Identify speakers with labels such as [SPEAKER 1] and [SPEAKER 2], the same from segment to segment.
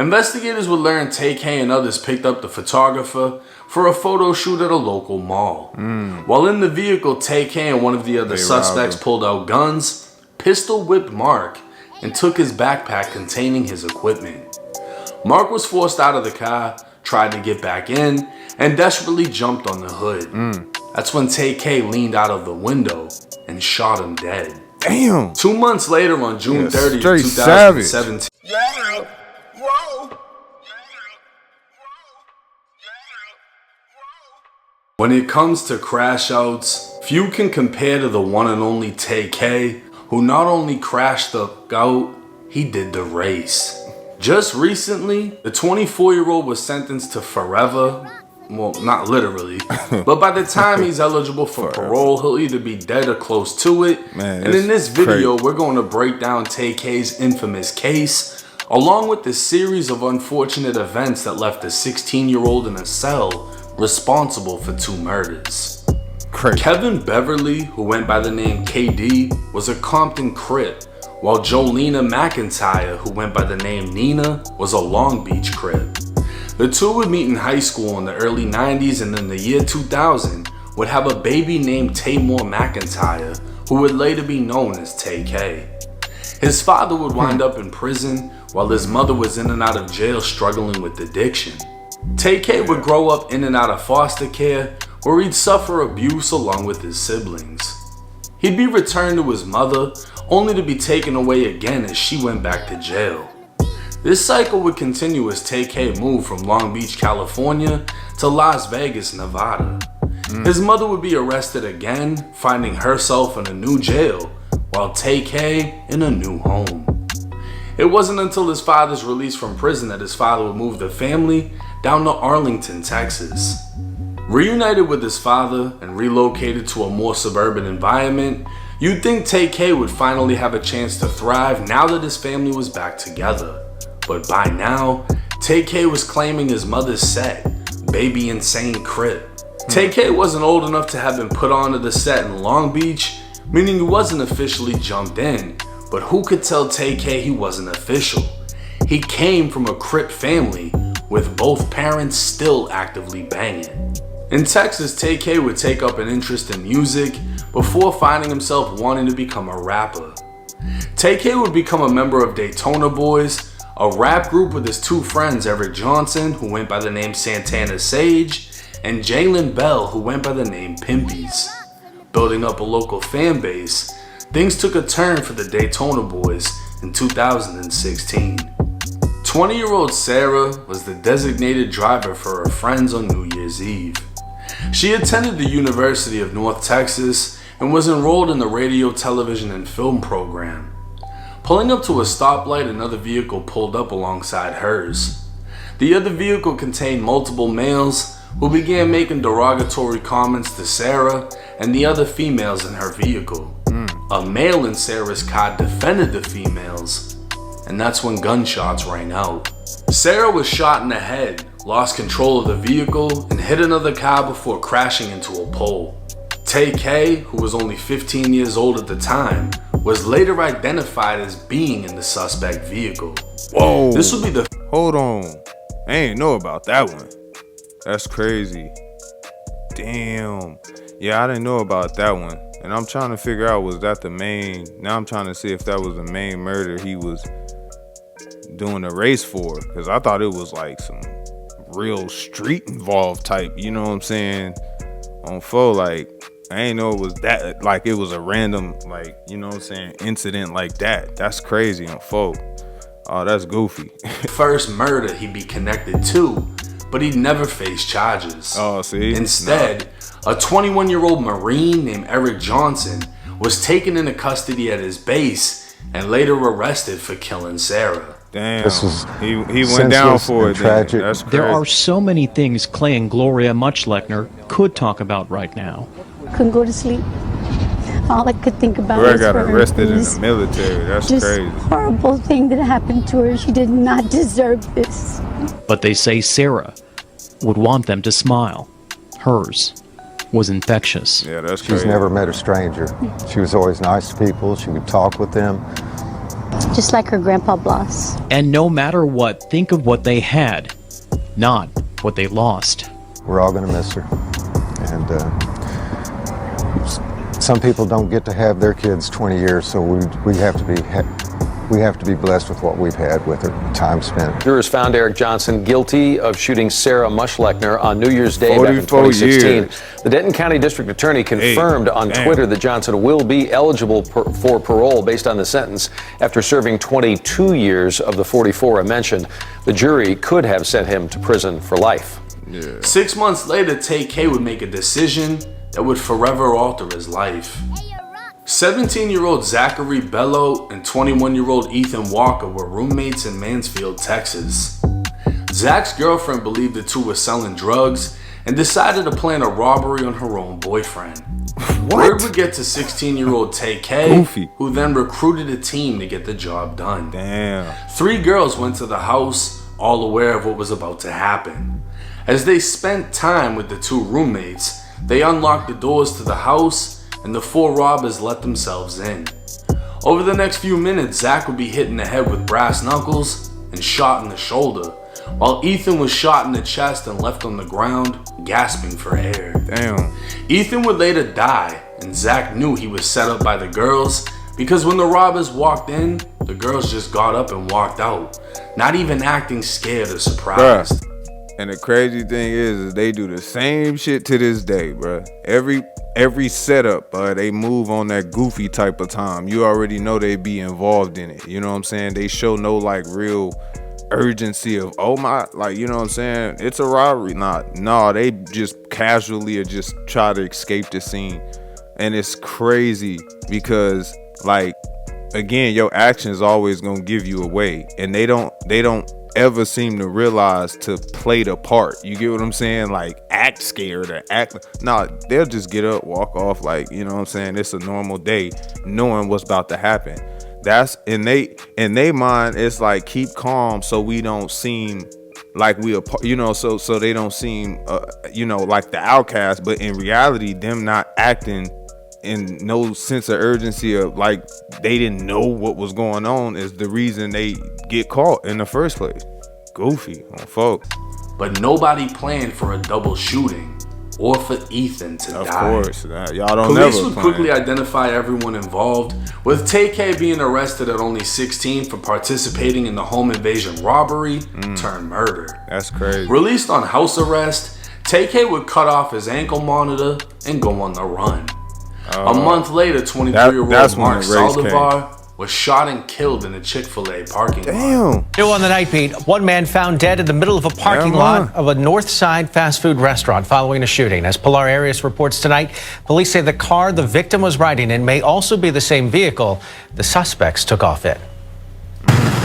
[SPEAKER 1] Investigators would learn Tay-K and others picked up the photographer for a photo shoot at a local mall. While in the vehicle, Tay-K and one of the other suspects pulled out guns, pistol whipped Mark, and took his backpack containing his equipment. Mark was forced out of the car, tried to get back in, and desperately jumped on the hood. That's when Tay-K leaned out of the window and shot him dead.
[SPEAKER 2] Damn.
[SPEAKER 1] 2 months later, on June 30th, 2017. When it comes to crash outs, few can compare to the one and only Tay-K, who not only crashed the goat, he did the race. Just recently, the 24-year-old was sentenced to forever. Well, not literally, but by the time he's eligible for parole, he'll either be dead or close to it. Man, and in this video, we're going to break down Tay-K's infamous case, along with the series of unfortunate events that left a 16-year-old in a cell responsible for 2 murders. Kevin Beverly, who went by the name KD, was a Compton Crip, while Jolena McIntyre, who went by the name Nina, was a Long Beach Crip. The two would meet in high school in the early 90s, and in the year 2000 would have a baby named Taymor McIntyre, who would later be known as Tay-K. His father would wind up in prison, while his mother was in and out of jail struggling with addiction. Tay-K would grow up in and out of foster care, where he'd suffer abuse along with his siblings. He'd be returned to his mother, only to be taken away again as she went back to jail. This cycle would continue as Tay-K moved from Long Beach, California to Las Vegas, Nevada. His mother would be arrested again, finding herself in a new jail, while Tay-K in a new home. It wasn't until his father's release from prison that his father would move the family down to Arlington, Texas. Reunited with his father and relocated to a more suburban environment, you'd think Tay-K would finally have a chance to thrive now that his family was back together. But by now, Tay-K was claiming his mother's set, Baby Insane Crip. Tay-K wasn't old enough to have been put onto the set in Long Beach, meaning he wasn't officially jumped in. But who could tell Tay-K he wasn't official? He came from a Crip family, with both parents still actively banging. In Texas, Tay-K would take up an interest in music before finding himself wanting to become a rapper. Tay-K would become a member of Daytona Boys, a rap group with his 2 friends, Eric Johnson, who went by the name Santana Sage, and Jalen Bell, who went by the name Pimpies. Building up a local fan base, things took a turn for the Daytona Boys in 2016. 20-year-old Sarah was the designated driver for her friends on New Year's Eve. She attended the University of North Texas and was enrolled in the radio, television, and film program. Pulling up to a stoplight, another vehicle pulled up alongside hers. The other vehicle contained multiple males who began making derogatory comments to Sarah and the other females in her vehicle. A male in Sarah's car defended the females, and that's when gunshots rang out. Sarah was shot in the head, lost control of the vehicle, and hit another car before crashing into a pole. Tay-K, who was only 15 years old at the time, was later identified as being in the suspect vehicle.
[SPEAKER 2] Whoa.
[SPEAKER 1] This would be the...
[SPEAKER 2] Hold on. I ain't know about that one. That's crazy. Damn. Yeah, I didn't know about that one. And I'm trying to figure out, was that the main... Now I'm trying to see if that was the main murder he was doing a race for. Because I thought it was like some real street involved type, you know what I'm saying? On foe, like... I ain't know it was that, like it was a random, like, you know what I'm saying, incident like that. That's crazy on folk. Oh, that's goofy.
[SPEAKER 1] first murder he'd be connected to, but he'd never face charges.
[SPEAKER 2] Oh, see?
[SPEAKER 1] Instead, a 21-year-old Marine named Eric Johnson was taken into custody at his base and later arrested for killing Sarah.
[SPEAKER 2] Damn, he went down for it. Tragic. That's crazy.
[SPEAKER 3] There are so many things Clay and Gloria Muchlechner could talk about right now.
[SPEAKER 4] Couldn't go to sleep. All I could think about
[SPEAKER 2] Gloria
[SPEAKER 4] was
[SPEAKER 2] got
[SPEAKER 4] her.
[SPEAKER 2] arrested in the military. That's
[SPEAKER 4] just
[SPEAKER 2] crazy.
[SPEAKER 4] Horrible thing that happened to her. She did not deserve this.
[SPEAKER 3] But they say Sarah would want them to smile. Hers was infectious.
[SPEAKER 2] Yeah, that's crazy.
[SPEAKER 5] She's never met a stranger. She was always nice to people. She would talk with them.
[SPEAKER 4] just like her grandpa Blas.
[SPEAKER 3] And no matter what, think of what they had, not what they lost.
[SPEAKER 5] We're all going to miss her. And some people don't get to have their kids 20 years, so we have to be blessed with what we've had with her, time spent.
[SPEAKER 6] Jurors found Eric Johnson guilty of shooting Sarah Muschleckner on New Year's Day back in 2016.
[SPEAKER 2] Years.
[SPEAKER 6] The Denton County District Attorney confirmed on Twitter that Johnson will be eligible for parole based on the sentence after serving 22 years of the 44 I mentioned. The jury could have sent him to prison for life.
[SPEAKER 1] Yeah. 6 months later, Tay-K would make a decision that would forever alter his life. 17-year-old Zachary Bello and 21-year-old Ethan Walker were roommates in Mansfield, Texas. Zach's girlfriend believed the two were selling drugs and decided to plan a robbery on her own boyfriend. Word would get to 16-year-old Tay-K, who then recruited a team to get the job done.
[SPEAKER 2] Damn.
[SPEAKER 1] 3 girls went to the house, all aware of what was about to happen. As they spent time with the 2 roommates, they unlocked the doors to the house and the 4 robbers let themselves in. Over the next few minutes, Zach would be hit in the head with brass knuckles and shot in the shoulder, while Ethan was shot in the chest and left on the ground, gasping for air.
[SPEAKER 2] Damn.
[SPEAKER 1] Ethan would later die, and Zach knew he was set up by the girls because when the robbers walked in, the girls just got up and walked out, not even acting scared or surprised.
[SPEAKER 2] Bruh. And the crazy thing is they do the same shit to this day, bruh. Every setup, they move on that goofy type of time. You already know they be involved in it. You know what I'm saying? They show no like real urgency of, oh my, like, you know what I'm saying? It's a robbery. Nah, they just casually or just try to escape the scene. And it's crazy because, like, again, your actions always gonna give you away. And they don't ever seem to realize to play the part. You get what I'm saying? Like, act scared or act. Nah, they'll just get up, walk off, like, you know what I'm saying? It's a normal day, knowing what's about to happen. That's in they mind. It's like, keep calm so we don't seem like we are, you know, so they don't seem, you know, like the outcast. But in reality, them not acting in no sense of urgency of like they didn't know what was going on is the reason they get caught in the first place. Goofy on folks.
[SPEAKER 1] But nobody planned for a double shooting or for Ethan to die.
[SPEAKER 2] Of course, y'all don't
[SPEAKER 1] Police
[SPEAKER 2] never
[SPEAKER 1] would
[SPEAKER 2] plan.
[SPEAKER 1] quickly identify everyone involved, with Tay-K being arrested at only 16 for participating in the home invasion robbery turned murder.
[SPEAKER 2] That's crazy.
[SPEAKER 1] Released on house arrest, Tay-K would cut off his ankle monitor and go on the run. A month later, 23-year-old Mark Saldivar was shot and killed in a Chick-fil-A parking lot.
[SPEAKER 7] New on the night beat, one man found dead in the middle of a parking lot of a North Side fast food restaurant following a shooting. As Pilar Arias reports tonight, police say the car the victim was riding in may also be the same vehicle the suspects took off in.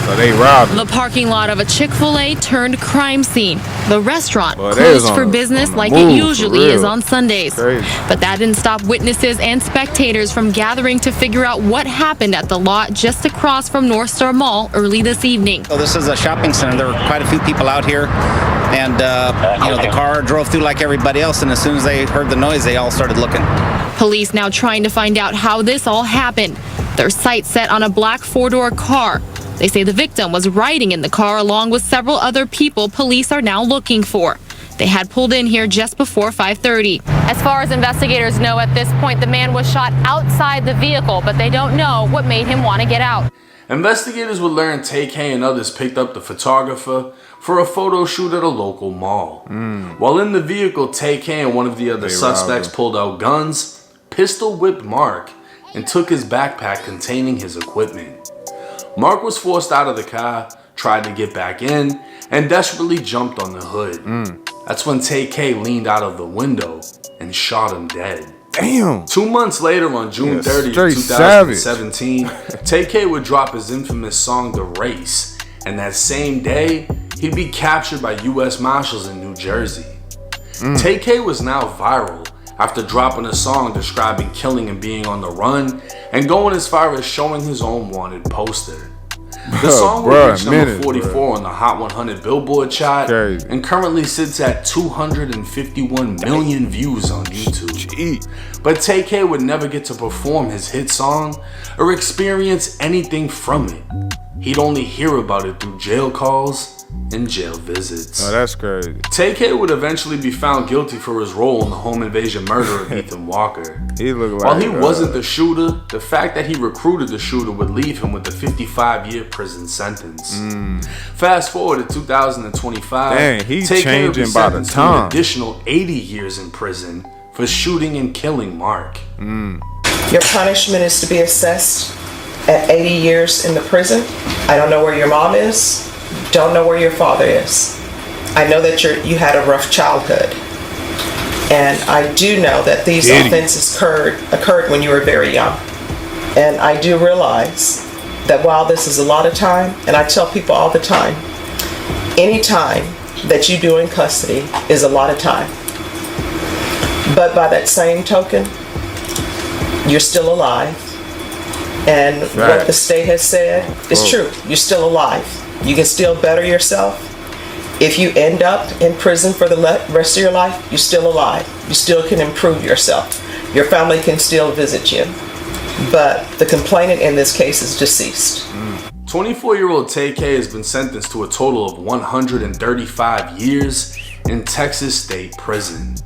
[SPEAKER 2] So they robbed
[SPEAKER 8] the parking lot of a Chick-fil-A turned crime scene. The restaurant closed for business like it usually is on Sundays. But that didn't stop witnesses and spectators from gathering to figure out what happened at the lot just across from North Star Mall early this evening.
[SPEAKER 9] So this is a shopping center. There were quite a few people out here, and you know, the car drove through like everybody else, and as soon as they heard the noise, they all started looking.
[SPEAKER 8] Police now trying to find out how this all happened. Their sights set on a black 4-door car. They say the victim was riding in the car along with several other people police are now looking for. They had pulled in here just before 5:30. As far as investigators know at this point, the man was shot outside the vehicle, but they don't know what made him want to get out.
[SPEAKER 1] Investigators would learn Tay-K and others picked up the photographer for a photo shoot at a local mall. While in the vehicle, Tay-K and one of the other suspects pulled out guns, pistol whipped Mark, and took his backpack containing his equipment. Mark was forced out of the car, tried to get back in, and desperately jumped on the hood. That's when Tay-K leaned out of the window and shot him dead.
[SPEAKER 2] Damn.
[SPEAKER 1] 2 months later, on June 30th,
[SPEAKER 2] straight
[SPEAKER 1] 2017, Tay-K would drop his infamous song, The Race, and that same day, he'd be captured by U.S. Marshals in New Jersey. Tay-K was now viral after dropping a song describing killing and being on the run, and going as far as showing his own wanted poster. The song will reach number 44 on the Hot 100 Billboard chart and currently sits at 251 million views on YouTube. But Tay-K would never get to perform his hit song or experience anything from it. He'd only hear about it through jail calls and jail visits.
[SPEAKER 2] Oh, that's crazy.
[SPEAKER 1] Tay-K would eventually be found guilty for his role in the home invasion murder of Ethan Walker.
[SPEAKER 2] He looked like,
[SPEAKER 1] while he wasn't the shooter, the fact that he recruited the shooter would leave him with a 55-year prison sentence. Fast forward to 2025,
[SPEAKER 2] dang, he
[SPEAKER 1] Tay-K would be
[SPEAKER 2] changing by the
[SPEAKER 1] sentenced to an
[SPEAKER 2] time.
[SPEAKER 1] additional 80 years in prison for shooting and killing Mark.
[SPEAKER 10] Your punishment is to be assessed at 80 years in the prison. I don't know where your mom is. Don't know where your father is. I know that you had a rough childhood. And I do know that these offenses occurred when you were very young. And I do realize that while this is a lot of time, and I tell people all the time, any time that you do in custody is a lot of time. But by that same token, you're still alive. And what the state has said is true. You're still alive. You can still better yourself. If you end up in prison for the rest of your life, you're still alive. You still can improve yourself. Your family can still visit you. But the complainant in this case is deceased.
[SPEAKER 1] 24-year-old Tay-K has been sentenced to a total of 135 years in Texas State Prison.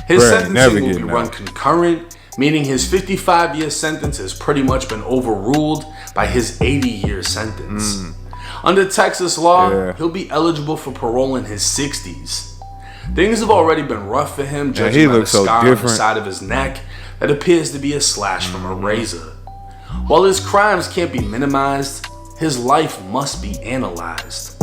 [SPEAKER 1] His sentencing will be run concurrent, meaning his 55-year sentence has pretty much been overruled by his 80-year sentence. Under Texas law, he'll be eligible for parole in his 60s. Things have already been rough for him, judging by the scar on the side of his neck that appears to be a slash from a razor. While his crimes can't be minimized, his life must be analyzed.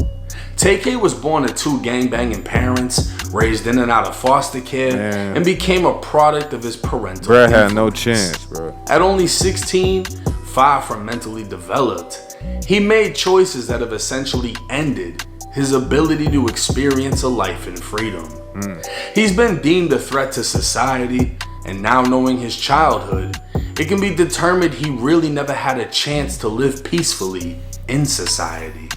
[SPEAKER 1] Tay-K was born to two gangbanging parents, raised in and out of foster care, and became a product of his parental influence.
[SPEAKER 2] Had no chance, bro.
[SPEAKER 1] At only 16, far from mentally developed, he made choices that have essentially ended his ability to experience a life in freedom. He's been deemed a threat to society, and now knowing his childhood, it can be determined he really never had a chance to live peacefully in society.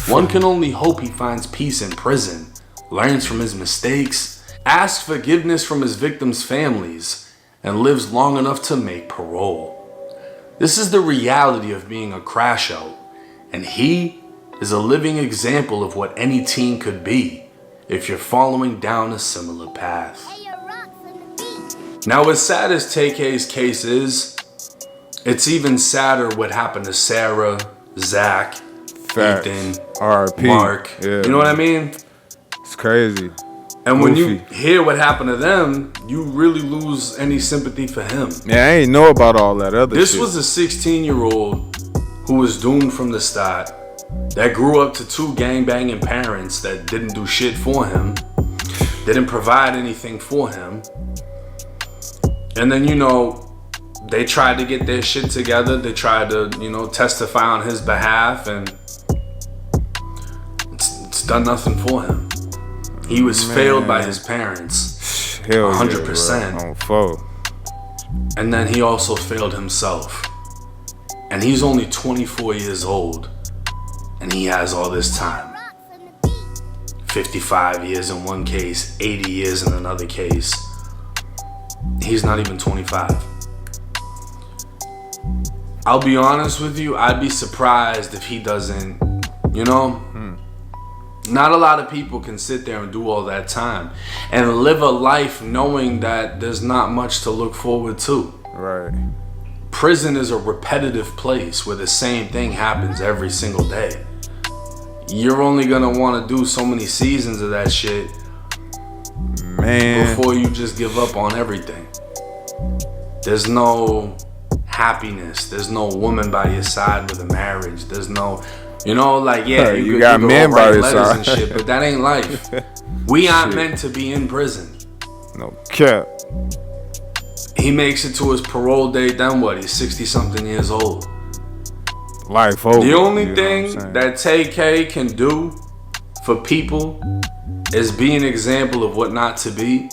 [SPEAKER 1] One can only hope he finds peace in prison, learns from his mistakes, asks forgiveness from his victims' families, and lives long enough to make parole. This is the reality of being a crash out, and he is a living example of what any teen could be if you're following down a similar path. Now, as sad as Tay-K's case is, it's even sadder what happened to Sarah, Zach, Ethan, Mark. You know what I mean?
[SPEAKER 2] It's crazy.
[SPEAKER 1] And when you hear what happened to them, you really lose any sympathy for him.
[SPEAKER 2] Yeah, I ain't know about all that other shit.
[SPEAKER 1] This was a 16-year-old who was doomed from the start, that grew up to two gangbanging parents that didn't do shit for him, didn't provide anything for him. And then, they tried to get their shit together. They tried to, testify on his behalf, and it's done nothing for him. He was failed by his parents, 100%. And then he also failed himself. And he's only 24 years old, and he has all this time. 55 years in one case, 80 years in another case. He's not even 25. I'll be honest with you, I'd be surprised if he doesn't, Not a lot of people can sit there and do all that time and live a life knowing that there's not much to look forward to.
[SPEAKER 2] Right.
[SPEAKER 1] Prison is a repetitive place where the same thing happens every single day. You're only gonna want to do so many seasons of that shit, before you just give up on everything. There's no happiness. There's no woman by your side with a marriage. There's no, you got men by your side and shit, but that ain't life. We aren't meant to be in prison.
[SPEAKER 2] No cap.
[SPEAKER 1] He makes it to his parole date, then what? He's 60-something years old.
[SPEAKER 2] Life over.
[SPEAKER 1] The only thing that Tay-K can do for people is be an example of what not to be,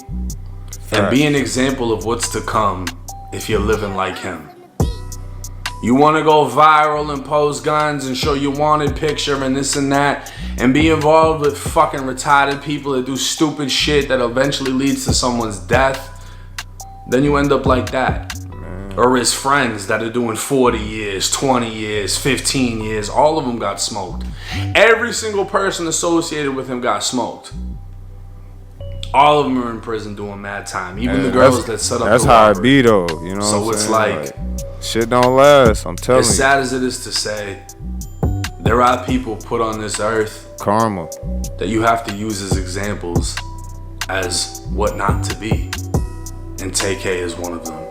[SPEAKER 1] and be an example of what's to come if you're living like him. You want to go viral and post guns and show your wanted picture and this and that and be involved with fucking retarded people that do stupid shit that eventually leads to someone's death, then you end up like that. Or his friends that are doing 40 years, 20 years, 15 years, all of them got smoked. Every single person associated with him got smoked. All of them are in prison doing mad time. Even the girls that set up
[SPEAKER 2] That's
[SPEAKER 1] the
[SPEAKER 2] how
[SPEAKER 1] robbery.
[SPEAKER 2] it be though, you know
[SPEAKER 1] So
[SPEAKER 2] what I'm
[SPEAKER 1] it's
[SPEAKER 2] saying?
[SPEAKER 1] like
[SPEAKER 2] shit don't last, I'm telling you.
[SPEAKER 1] as sad as it is to say, there are people put on this earth,
[SPEAKER 2] karma,
[SPEAKER 1] that you have to use as examples as what not to be. And Tay-K is one of them.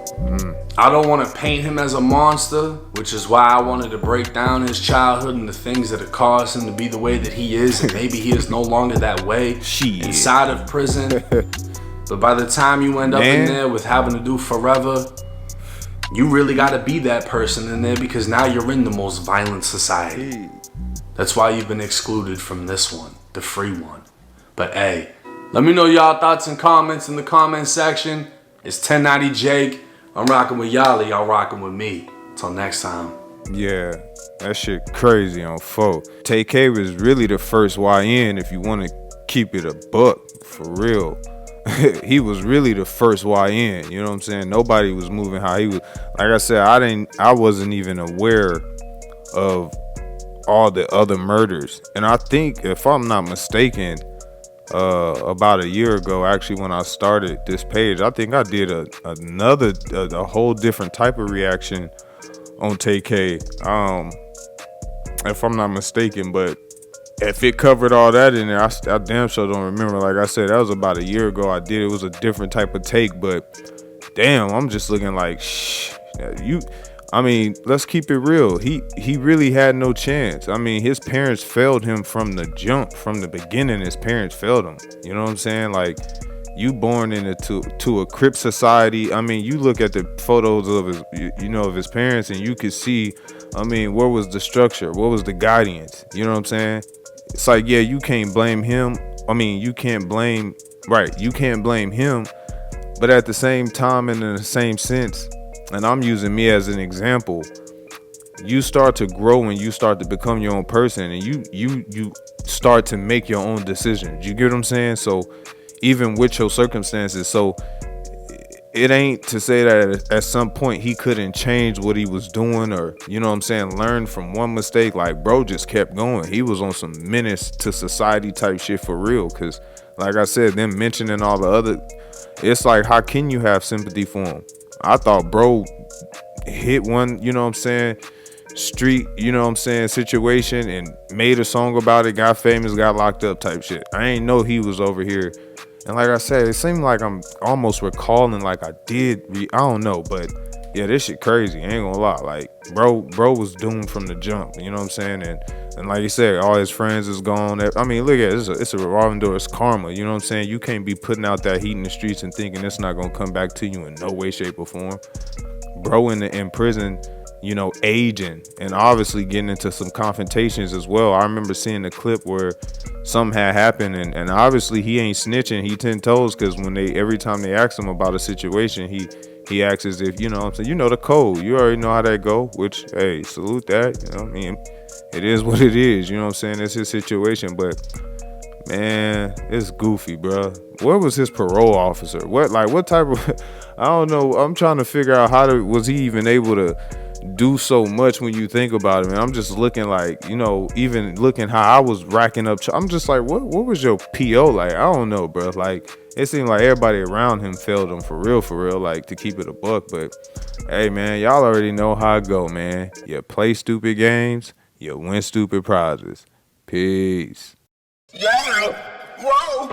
[SPEAKER 1] I don't want to paint him as a monster, which is why I wanted to break down his childhood and the things that have caused him to be the way that he is, and maybe he is no longer that way inside of prison. But by the time you end up in there with having to do forever, you really got to be that person in there, because now you're in the most violent society. That's why you've been excluded from this one, the free one. But hey, let me know y'all thoughts and comments in the comment section. It's 1090 Jake. I'm rocking with y'all rocking with me. Till next time.
[SPEAKER 2] Yeah, that shit crazy on folk. Tay-K was really the first YN, if you want to keep it a buck, for real. He was really the first YN, you know what I'm saying? Nobody was moving how he was. Like I said, I wasn't even aware of all the other murders. And I think, if I'm not mistaken, about a year ago, actually, when I started this page, I think I did a whole different type of reaction on Tay-K, if I'm not mistaken. But if it covered all that in there, I damn sure don't remember. Like I said, that was about a year ago I did. It was a different type of take, but damn, I'm just looking like, I mean, let's keep it real. He really had no chance. I mean, his parents failed him from the jump, from the beginning. His parents failed him. You know what I'm saying? Like, you born into a Crip society. I mean, you look at the photos of his, of his parents, and you could see, I mean, where was the structure? What was the guidance? You know what I'm saying? It's like, yeah, you can't blame him. I mean, you can't blame him, but at the same time and in the same sense, and I'm using me as an example, you start to grow and you start to become your own person, and you start to make your own decisions. You get what I'm saying? So even with your circumstances, so it ain't to say that at some point he couldn't change what he was doing, or, you know what I'm saying, learn from one mistake. Like, bro just kept going. He was on some menace to society type shit for real, because like I said, them mentioning all the other, it's like, how can you have sympathy for him? I thought bro hit one, you know what I'm saying, street, you know what I'm saying, situation, and made a song about it, got famous, got locked up type shit. I ain't know he was over here. And like I said, it seemed like I'm almost recalling like I did, I don't know, but yeah, this shit crazy, I ain't gonna lie. Like, bro was doomed from the jump, you know what I'm saying? And like you said, all his friends is gone. I mean, look at it, it's a revolving door, it's karma, you know what I'm saying? You can't be putting out that heat in the streets and thinking it's not gonna come back to you in no way, shape, or form. Bro in prison, you know, aging and obviously getting into some confrontations as well. I remember seeing the clip where something had happened, and obviously he ain't snitching, he 10 toes, because when every time they ask him about a situation, he acts as if, you know what I'm saying, you know the code, you already know how that go, which, hey, salute that, you know what I mean? It is what it is, you know what I'm saying? It's his situation, but man, it's goofy, bro. Where was his parole officer? What type of, I don't know. I'm trying to figure out was he even able to do so much when you think about it, man. I'm just looking like, you know, even looking how I was racking up. I'm just like, what was your PO like? I don't know, bro. Like, it seemed like everybody around him failed him for real, like, to keep it a buck. But hey, man, y'all already know how it go, man. You play stupid games, you win stupid prizes. Peace.
[SPEAKER 11] Yeah, whoa.